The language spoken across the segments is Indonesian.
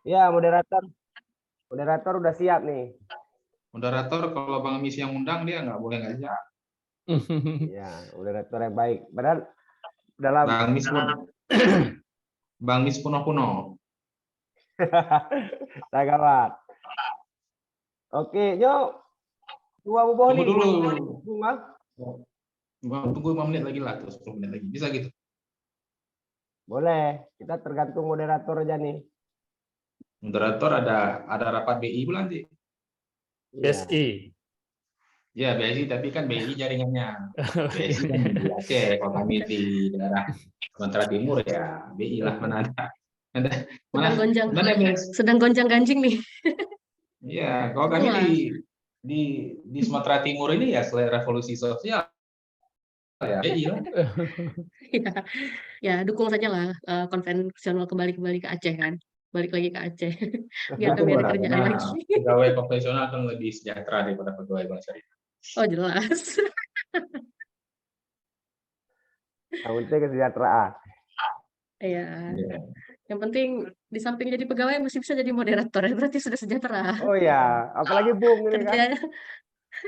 Ya, moderator udah siap nih. Moderator kalau Bang Mis yang undang dia nggak boleh nggak siap. Ya, moderator yang baik. Padahal dalam Bang Mis puno-puno. Tagawat. Oke, yuk. Dua bubuh Tunggu nih. dulu. Bunga. Tunggu 5 menit lagi lah, terus 10 menit lagi. Bisa gitu. Boleh. Kita tergantung moderator aja nih. Moderator ada rapat BI pula nanti. BSI. Ya, BSI, tapi kan BI jaringannya. BSI kan di Aceh, kalau kami di daerah Sumatera Timur ya BI lah, mana ada. Sedang gonjang ganjing nih. Iya, kalau kami di Sumatera Timur ini ya selain revolusi sosial ya BI lah. Ya, dukung saja lah konvensional kembali ke Aceh kan. Balik lagi ke Aceh. Biar kami ada kerjaan lagi. Pegawai konvensional kan lebih sejahtera daripada pegawai bank syariah. Oh, jelas. Yang penting kesejahteraan. Iya. Yang penting di samping jadi pegawai masih bisa jadi moderator ya, berarti sudah sejahtera. Oh ya, apalagi Bung ini kan. Kerjanya.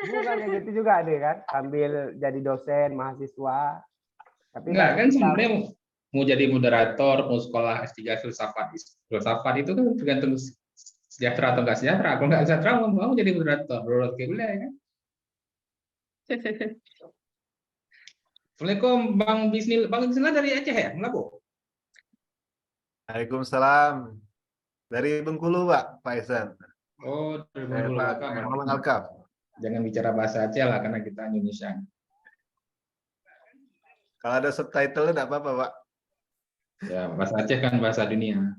Bung kan kayak gitu juga deh kan, sambil jadi dosen, mahasiswa. Tapi enggak kan sebenarnya mau jadi moderator, mau sekolah S3 filsafat itu kan tergantung sejahtera atau enggak sejahtera. Kalau enggak sejahtera mau jadi moderator, menurut kuliah kan. Assalamualaikum Bang Bisnil. Bang Bisnil dari Aceh ya? Melabo? Waalaikumsalam. Dari Bengkulu, Pak Ihsan. Oh, dari Bengkulu. Pak Muhammad Alkaf. Jangan bicara bahasa Aceh lah, karena kita Indonesia. Kalau ada subtitle enggak apa-apa, Pak. Ya, bahasa Aceh kan bahasa dunia.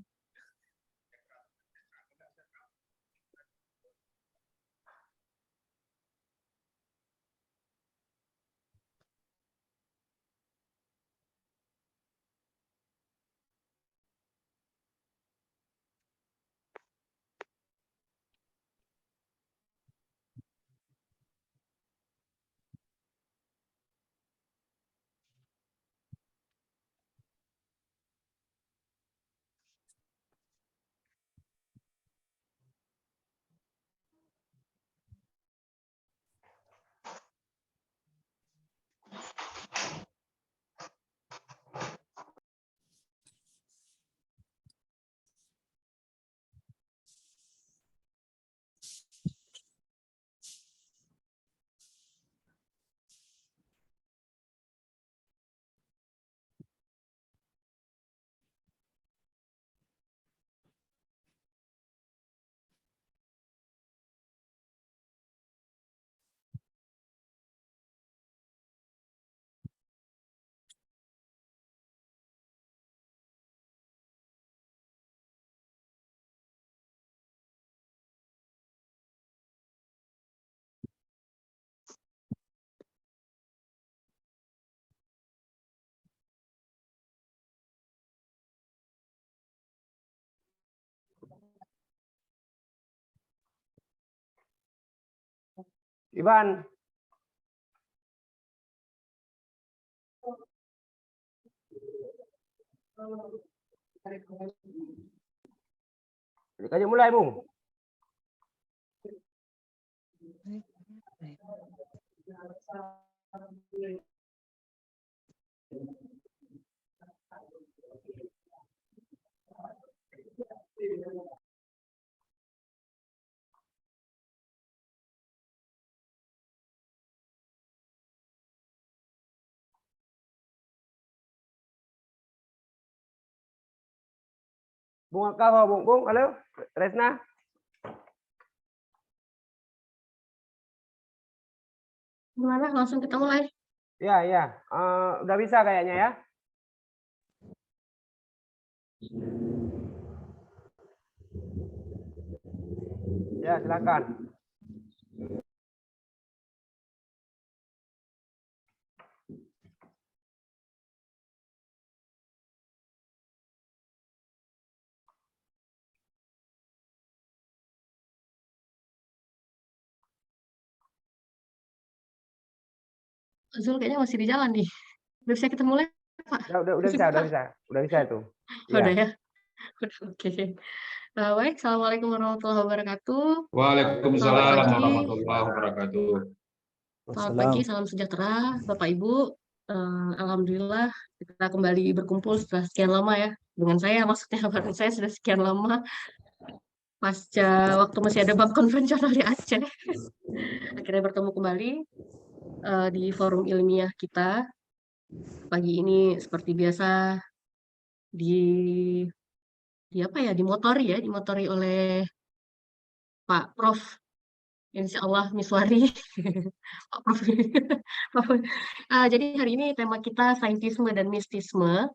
Iban. Ayo mulai, Bung. Bung Akal, Bung, halo, Resna. Gimana? Langsung kita mulai. Ya. Udah bisa kayaknya ya. Ya, silakan. Zul kayaknya masih di jalan nih. Udah bisa kita mulai, Pak? Udah bisa itu. Udah ya? Udah, oke. Baik, Assalamualaikum warahmatullahi wabarakatuh. Waalaikumsalam Selamat pagi. warahmatullahi wabarakatuh. Selamat pagi, salam sejahtera, Bapak Ibu. Alhamdulillah kita kembali berkumpul setelah sekian lama ya. Dengan saya maksudnya bareng saya sudah sekian lama pasca waktu masih ada bank konvensional di Aceh. Akhirnya bertemu kembali di forum ilmiah kita. Pagi ini seperti biasa dimotori oleh Pak Prof. Insya Allah Miswari. Pak Prof. Jadi hari ini tema kita saintisme dan mistisme.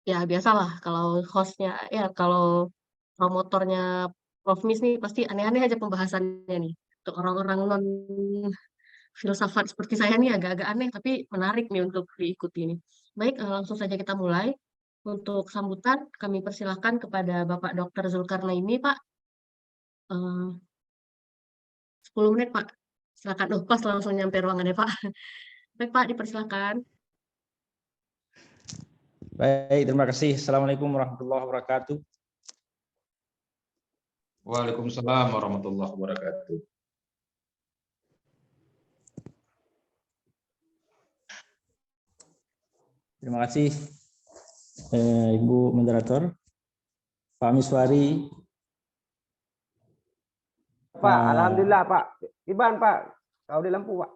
Ya biasalah kalau hostnya, ya kalau promotornya Prof. Mis nih pasti aneh-aneh aja pembahasannya nih. Untuk orang-orang non filsafat seperti saya nih agak-agak aneh, tapi menarik nih untuk diikuti ini. Baik, langsung saja kita mulai. Untuk sambutan, kami persilahkan kepada Bapak Dr. Zulkarnaini, Pak. 10 menit, Pak. Silakan. Pas langsung nyampe ruangannya, Pak. Baik, Pak, dipersilakan. Baik, terima kasih. Assalamualaikum warahmatullahi wabarakatuh. Waalaikumsalam warahmatullahi wabarakatuh. Terima kasih Ibu Moderator, Pak Miswari. Pak, alhamdulillah Pak. Iban Pak, kau di lampu Pak.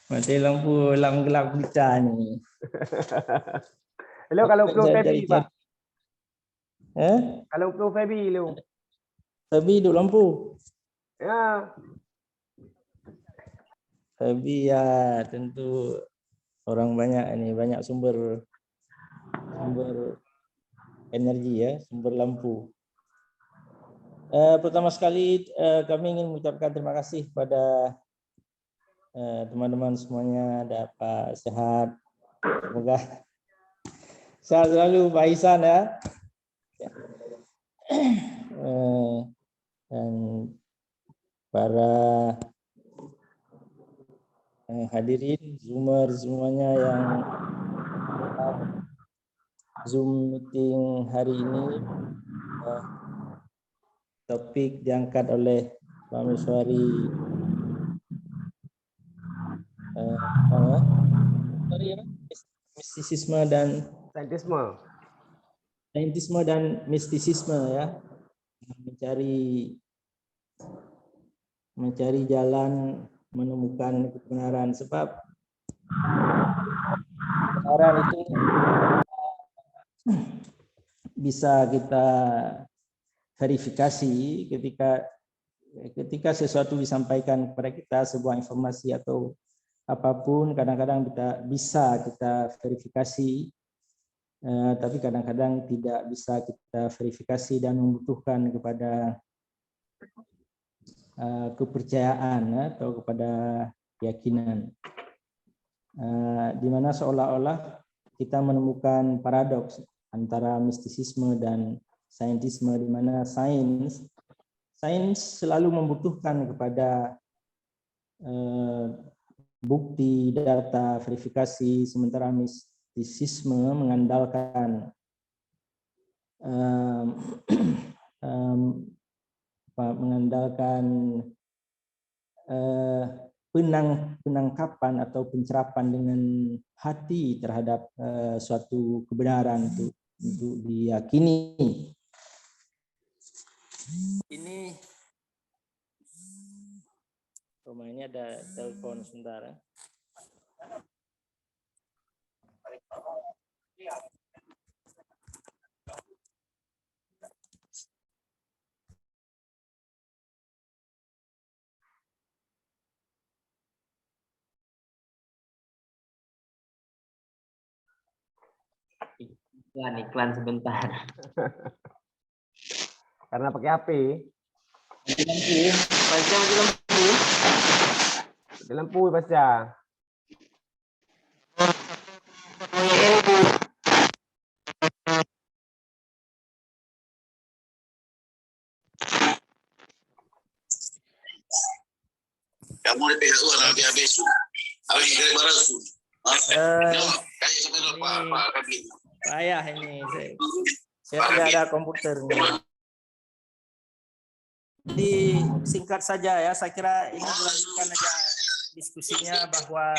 Mati lampu gelap kita nih. Hello, kalau Pro Febi Pak. Kalau Pro Febi lu. Febi hidup lampu. Ya. Febi ya tentu orang banyak ini, banyak sumber energi ya, sumber lampu. Pertama sekali kami ingin mengucapkan terima kasih pada teman-teman semuanya, dapat sehat, semoga sehat selalu Pak Ihsan ya. Dan para hadirin Zoomer semuanya yang Zoom meeting hari ini, topik diangkat oleh Pak Miswari mistisisme dan mistisisme ya, mencari jalan menemukan kebenaran, sebab kebenaran itu bisa kita verifikasi ketika sesuatu disampaikan kepada kita, sebuah informasi atau apapun, kadang-kadang bisa kita verifikasi, tapi kadang-kadang tidak bisa kita verifikasi dan membutuhkan kepada kepercayaan atau kepada keyakinan, di mana seolah-olah kita menemukan paradoks antara mistisisme dan saintisme, di mana sains selalu membutuhkan kepada bukti, data, verifikasi, sementara mistisisme mengandalkan penangkapan atau pencerapan dengan hati terhadap suatu kebenaran untuk diyakini. Ini rumahnya ada telepon sebentar. Iklan sebentar. Karena pakai HP. Mati lampu Pasca. Kamu di PHU habis. Habis dari barang su. Kayak sampai lupa apa lagi. Payah ini. Saya tidak ada komputer. Jadi singkat saja ya, saya kira ini dilanjutkan aja diskusinya bahwa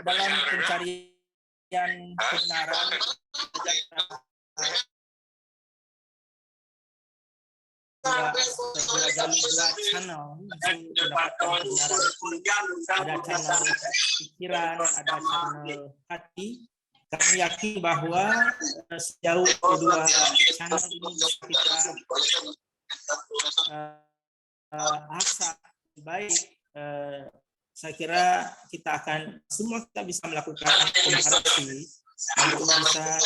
dalam pencarian kebenaran dua channel untuk mendapatkan kebenaran itu. Ada channel pikiran, ada channel hati. Kami yakin bahwa sejauh kedua channel ini kita asa baik, saya kira kita akan semua kita bisa melakukan komparasi untuk bisa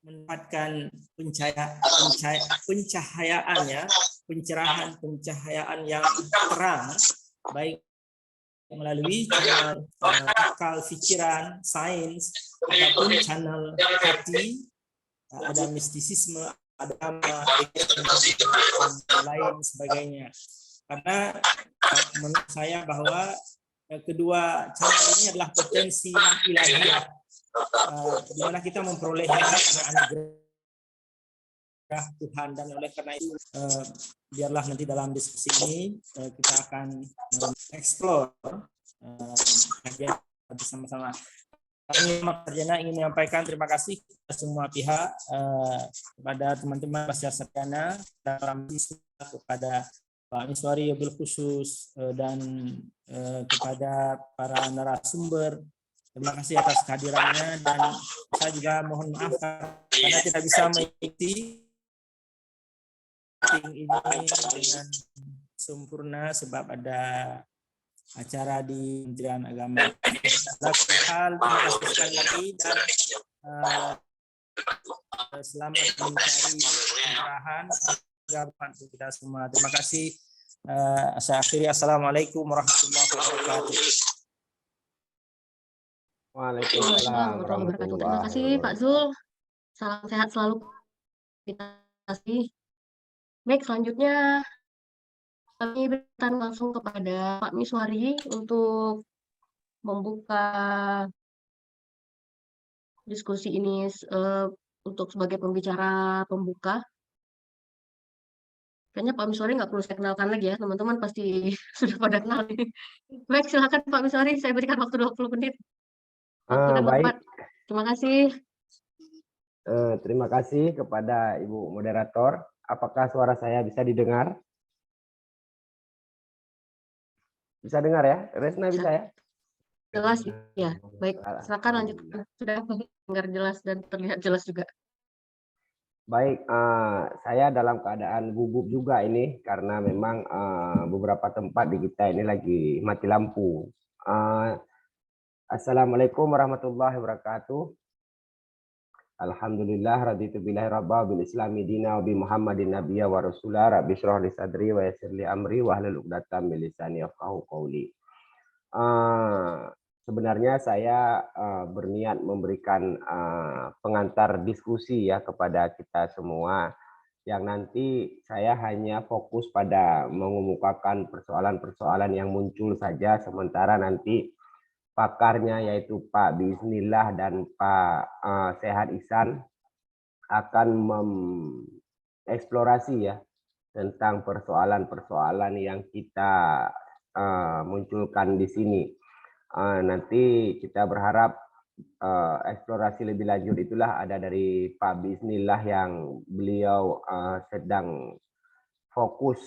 mendapatkan pencahayaan yang terang, baik melalui channel akal pikiran, sains, ataupun channel hati, ada mistisisme, ada lain sebagainya. Karena menurut saya bahwa kedua channel ini adalah potensi ilahiyah, di mana kita memperolehnya karena anugerah Tuhan, dan oleh karena itu biarlah nanti dalam diskusi ini kita akan explore kajian bersama-sama. Kami Sarjana ingin menyampaikan terima kasih kepada semua pihak, kepada teman-teman Masyarakat Sarjana, dan kepada Pak Miswari wabil khusus, dan kepada para narasumber. Terima kasih atas kehadirannya, dan saya juga mohon maaf karena tidak bisa mengikuti ini dengan sempurna sebab ada acara di Kementerian Agama. Hal terima kasih sekali lagi, dan selamat mencari pencerahan untuk kita semua. Terima kasih. Saya akhiri. Assalamualaikum warahmatullahi wabarakatuh. Waalaikumsalam warahmatullahi Terima kasih Pak Zul. Salam sehat selalu. Terima kasih. Baik, selanjutnya kami berikan langsung kepada Pak Miswari untuk membuka diskusi ini untuk sebagai pembicara pembuka. Kayaknya Pak Miswari nggak perlu saya kenalkan lagi ya, teman-teman pasti sudah pada kenal. Baik, silakan Pak Miswari, saya berikan waktu 20 menit. Baik. Terima kasih. Terima kasih kepada Ibu Moderator. Apakah suara saya bisa didengar? Bisa dengar ya? Resna bisa ya? Jelas ya. Baik, silakan lanjut. Sudah dengar jelas dan terlihat jelas juga. Baik, saya dalam keadaan gugup juga ini karena memang beberapa tempat di kita ini lagi mati lampu. Assalamualaikum warahmatullahi wabarakatuh. Alhamdulillah raditu billahi rabba bil islami dina wa bi Muhammadin nabiyya wa rasulah rabbi shrah li sadri wa yassir li amri wa hlul 'uqdatam min lisani yafqahu qawli. Sebenarnya saya berniat memberikan pengantar diskusi ya kepada kita semua, yang nanti saya hanya fokus pada mengemukakan persoalan-persoalan yang muncul saja, sementara nanti pakarnya yaitu Pak Bismillah dan Pak Sehat Ihsan akan mengeksplorasi ya tentang persoalan-persoalan yang kita munculkan di sini. Nanti kita berharap eksplorasi lebih lanjut itulah ada dari Pak Bismillah yang beliau sedang fokus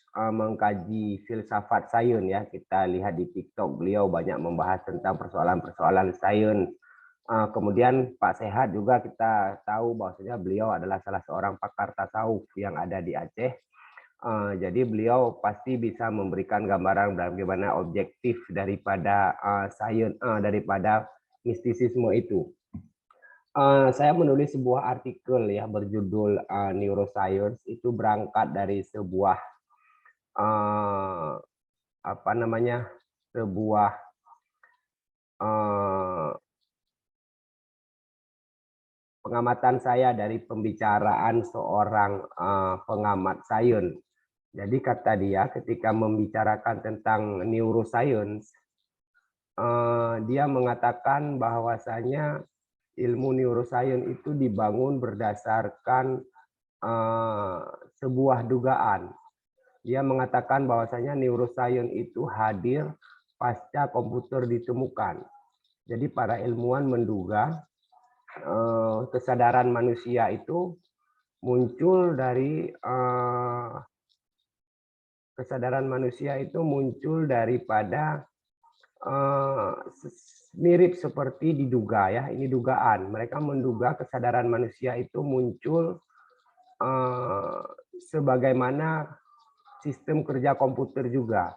mengkaji filsafat sains ya. Kita lihat di TikTok beliau banyak membahas tentang persoalan-persoalan sains. Kemudian Pak Sehat juga kita tahu bahwasanya beliau adalah salah seorang pakar tasawuf yang ada di Aceh. Jadi beliau pasti bisa memberikan gambaran bagaimana objektif daripada sains, daripada mistisisme itu. Saya menulis sebuah artikel ya berjudul Neuroscience, itu berangkat dari sebuah sebuah pengamatan saya dari pembicaraan seorang pengamat sains. Jadi kata dia ketika membicarakan tentang neuroscience, dia mengatakan bahwasanya ilmu neuroscience itu dibangun berdasarkan sebuah dugaan. Dia mengatakan bahwasanya neuroscience itu hadir pasca komputer ditemukan. Jadi para ilmuwan menduga kesadaran manusia itu muncul daripada mirip seperti diduga ya, ini dugaan. Mereka menduga kesadaran manusia itu muncul sebagaimana sistem kerja komputer juga.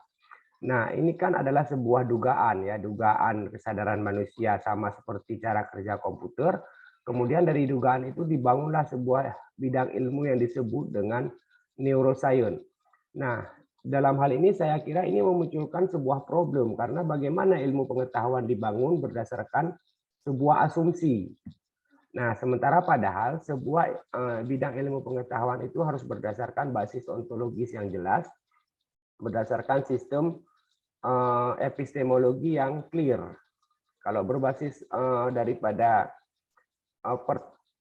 Nah, ini kan adalah sebuah dugaan ya, dugaan kesadaran manusia sama seperti cara kerja komputer. Kemudian dari dugaan itu dibangunlah sebuah bidang ilmu yang disebut dengan neuroscience. Nah, dalam hal ini saya kira ini memunculkan sebuah problem karena bagaimana ilmu pengetahuan dibangun berdasarkan sebuah asumsi. Nah, sementara padahal sebuah bidang ilmu pengetahuan itu harus berdasarkan basis ontologis yang jelas, berdasarkan sistem epistemologi yang clear. Kalau berbasis daripada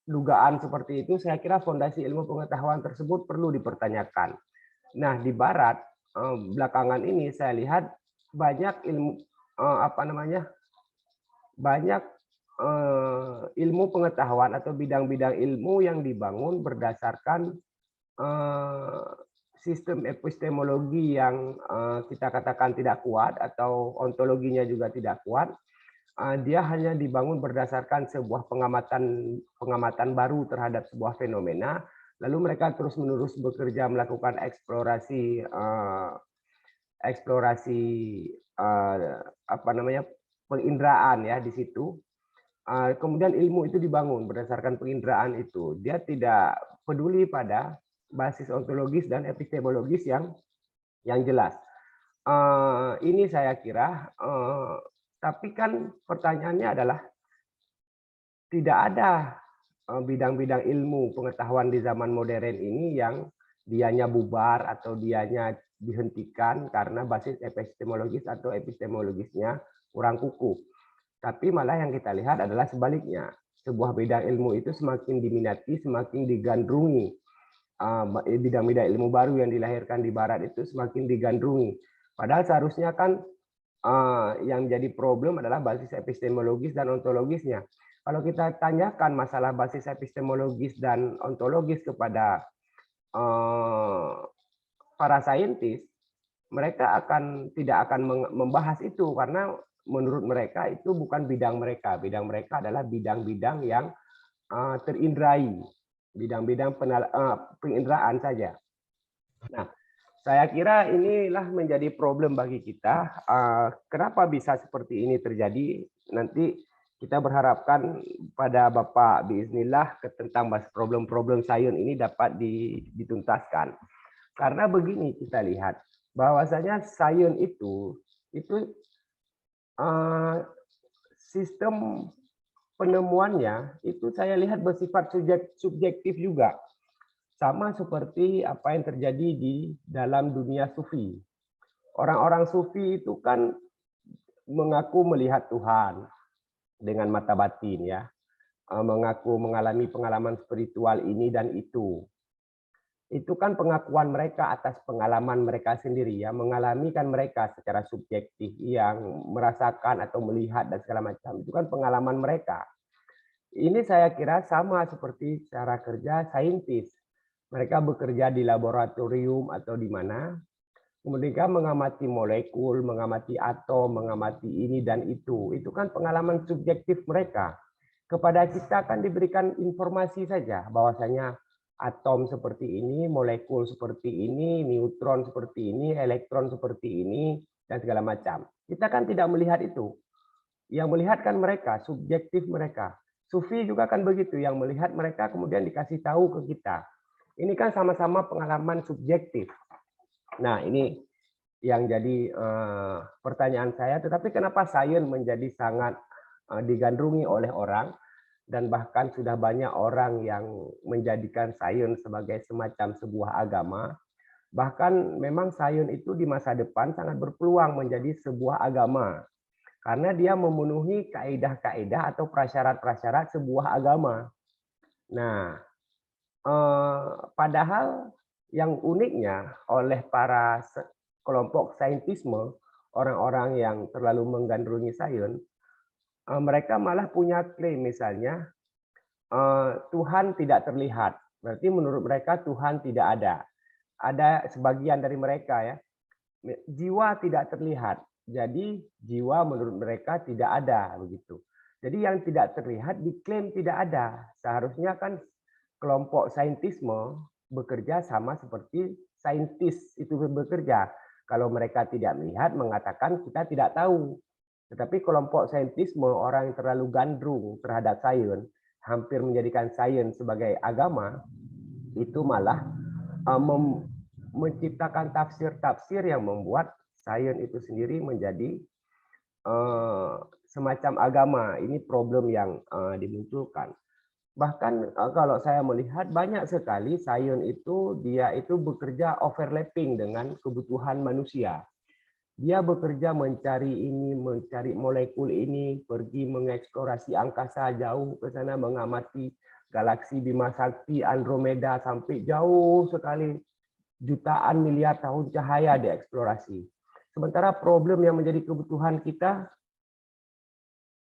dugaan seperti itu, saya kira fondasi ilmu pengetahuan tersebut perlu dipertanyakan. Nah, di Barat belakangan ini saya lihat banyak ilmu banyak ilmu pengetahuan atau bidang-bidang ilmu yang dibangun berdasarkan sistem epistemologi yang kita katakan tidak kuat atau ontologinya juga tidak kuat. Dia hanya dibangun berdasarkan sebuah pengamatan baru terhadap sebuah fenomena, lalu mereka terus-menerus bekerja melakukan eksplorasi penginderaan ya di situ. Kemudian ilmu itu dibangun berdasarkan penginderaan itu. Dia tidak peduli pada basis ontologis dan epistemologis yang jelas. Ini saya kira, tapi kan pertanyaannya adalah tidak ada bidang-bidang ilmu pengetahuan di zaman modern ini yang dianya bubar atau dianya dihentikan karena basis epistemologis atau epistemologisnya kurang kukuh. Tapi malah yang kita lihat adalah sebaliknya. Sebuah bidang ilmu itu semakin diminati, semakin digandrungi. Bidang-bidang ilmu baru yang dilahirkan di Barat itu semakin digandrungi. Padahal seharusnya kan yang jadi problem adalah basis epistemologis dan ontologisnya. Kalau kita tanyakan masalah basis epistemologis dan ontologis kepada para saintis, mereka tidak akan membahas itu karena menurut mereka itu bukan bidang mereka. Bidang mereka adalah bidang-bidang yang terindrai, bidang-bidang penginderaan saja. Nah, saya kira inilah menjadi problem bagi kita. Kenapa bisa seperti ini terjadi? Nanti kita berharapkan pada Bapak biiznillah tentang problem-problem sains ini dapat dituntaskan. Karena begini kita lihat, bahwasanya sains itu sistem penemuannya itu saya lihat bersifat subjektif juga. Sama seperti apa yang terjadi di dalam dunia sufi. Orang-orang sufi itu kan mengaku melihat Tuhan dengan mata batin ya. Mengaku mengalami pengalaman spiritual ini dan itu. Itu kan pengakuan mereka atas pengalaman mereka sendiri ya, mengalami kan mereka secara subjektif yang merasakan atau melihat dan segala macam. Itu kan pengalaman mereka. Ini saya kira sama seperti cara kerja saintis. Mereka bekerja di laboratorium atau di mana, kemudian mengamati molekul, mengamati atom, mengamati ini dan itu. Itu kan pengalaman subjektif mereka. Kepada kita kan diberikan informasi saja, bahwasanya atom seperti ini, molekul seperti ini, neutron seperti ini, elektron seperti ini, dan segala macam. Kita kan tidak melihat itu. Yang melihat kan mereka, subjektif mereka. Sufi juga kan begitu, yang melihat mereka kemudian dikasih tahu ke kita. Ini kan sama-sama pengalaman subjektif. Nah, ini yang jadi pertanyaan saya. Tetapi kenapa sains menjadi sangat digandrungi oleh orang, dan bahkan sudah banyak orang yang menjadikan sains sebagai semacam sebuah agama. Bahkan memang sains itu di masa depan sangat berpeluang menjadi sebuah agama. karena dia memenuhi kaidah-kaidah atau prasyarat-prasyarat sebuah agama. Nah, padahal yang uniknya oleh para kelompok saintisme, orang-orang yang terlalu menggandrungi sains, mereka malah punya klaim misalnya Tuhan tidak terlihat. Berarti menurut mereka Tuhan tidak ada. Ada sebagian dari mereka ya, jiwa tidak terlihat. Jadi jiwa menurut mereka tidak ada begitu. Jadi yang tidak terlihat diklaim tidak ada. Seharusnya kan kelompok saintisme bekerja sama seperti saintis itu bekerja. Kalau mereka tidak melihat mengatakan kita tidak tahu. Tetapi kelompok saintisme, orang yang terlalu gandrung terhadap sains, hampir menjadikan sains sebagai agama, itu malah menciptakan tafsir-tafsir yang membuat sains itu sendiri menjadi semacam agama. Ini problem yang dimunculkan. Bahkan kalau saya melihat banyak sekali sains itu dia itu bekerja overlapping dengan kebutuhan manusia. Dia bekerja mencari ini, mencari molekul ini, pergi mengeksplorasi angkasa jauh ke sana, mengamati galaksi Bima Sakti, Andromeda sampai jauh sekali, jutaan miliar tahun cahaya dieksplorasi. Sementara problem yang menjadi kebutuhan kita